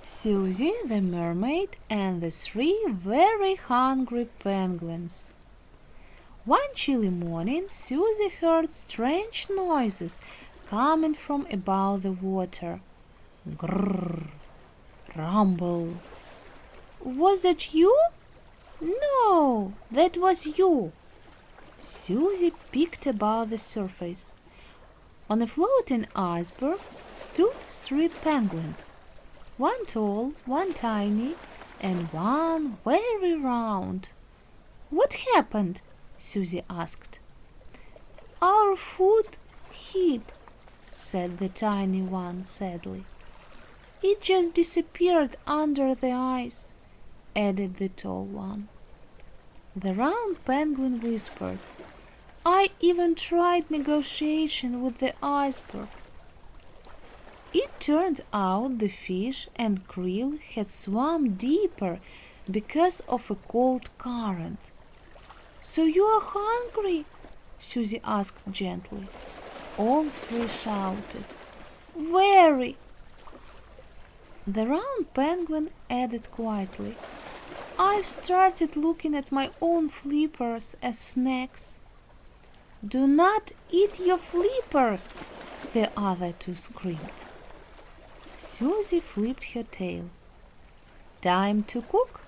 Susie the Mermaid and the three very hungry penguins. One chilly morning, Susie heard strange noises coming from above the water. Grrr, rumble. Was that you? No, that was you. Susie peeked above the surface. On a floating iceberg stood three penguins. One tall, one tiny, and one very round. What happened? Susie asked. Our food hid, said the tiny one sadly. It just disappeared under the ice, added the tall one. The round penguin whispered, I even tried negotiation with the iceberg. It turned out the fish and krill had swum deeper because of a cold current. So you are hungry? Susie asked gently. All three shouted, Very! The round penguin added quietly, I've started looking at my own flippers as snacks. Do not eat your flippers, the other two screamed. Susie flipped her tail. Time to cook?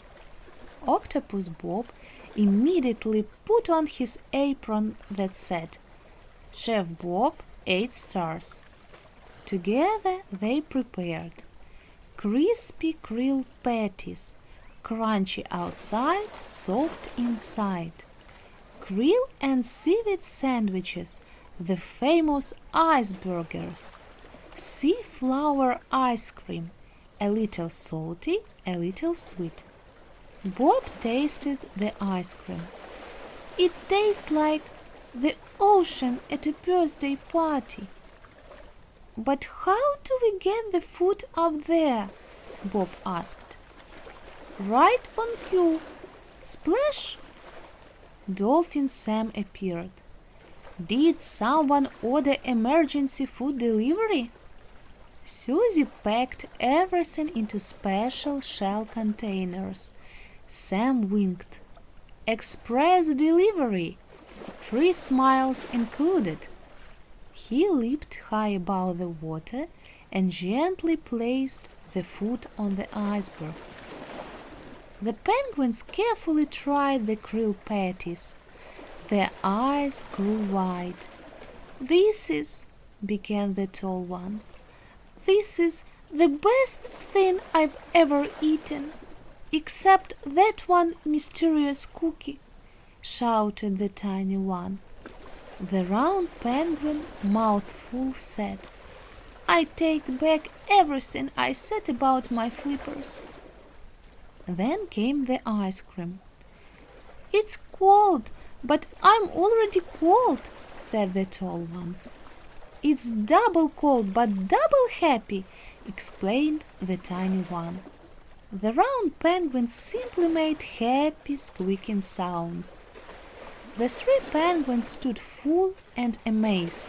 Octopus Bob immediately put on his apron that said, Chef Bob, 8 stars. Together they prepared crispy krill patties, crunchy outside, soft inside. Krill and seaweed sandwiches, the famous iceburgers. Sea flower ice cream, a little salty, a little sweet. Bob tasted the ice cream. It tastes like the ocean at a birthday party. But how do we get the food up there? Bob asked. Right on cue. Splash! Dolphin Sam appeared. Did someone order emergency food delivery? Susie packed everything into special shell containers. Sam winked. Express delivery. Free smiles included. He leaped high above the water and gently placed the food on the iceberg. The penguins carefully tried the krill patties. Their eyes grew wide. This is, began the tall one. This is the best thing I've ever eaten, except that one mysterious cookie, shouted the tiny one. The round penguin, mouth full, said, I take back everything I said about my flippers. Then came the ice cream. It's cold, but I'm already cold, said the tall one. It's double cold but double happy, explained the tiny one. The round penguin simply made happy squeaking sounds. The three penguins stood full and amazed.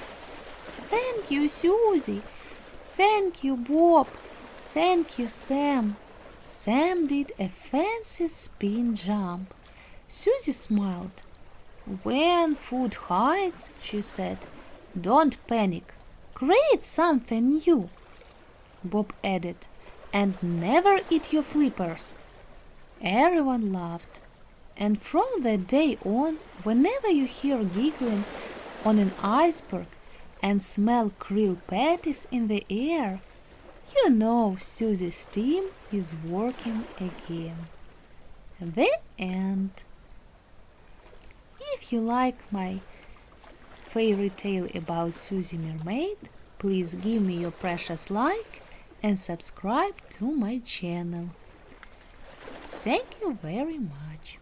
Thank you, Susie. Thank you, Bob. Thank you, Sam. Sam did a fancy spin jump. Susie smiled. When food hides, she said, don't panic. Create something new. Bob added, and never eat your flippers. Everyone laughed. And from that day on, whenever you hear giggling on an iceberg and smell krill patties in the air, you know Susie's team is working again. The end. If you like my fairy tale about Susie Mermaid, please give me your precious like and subscribe to my channel. Thank you very much.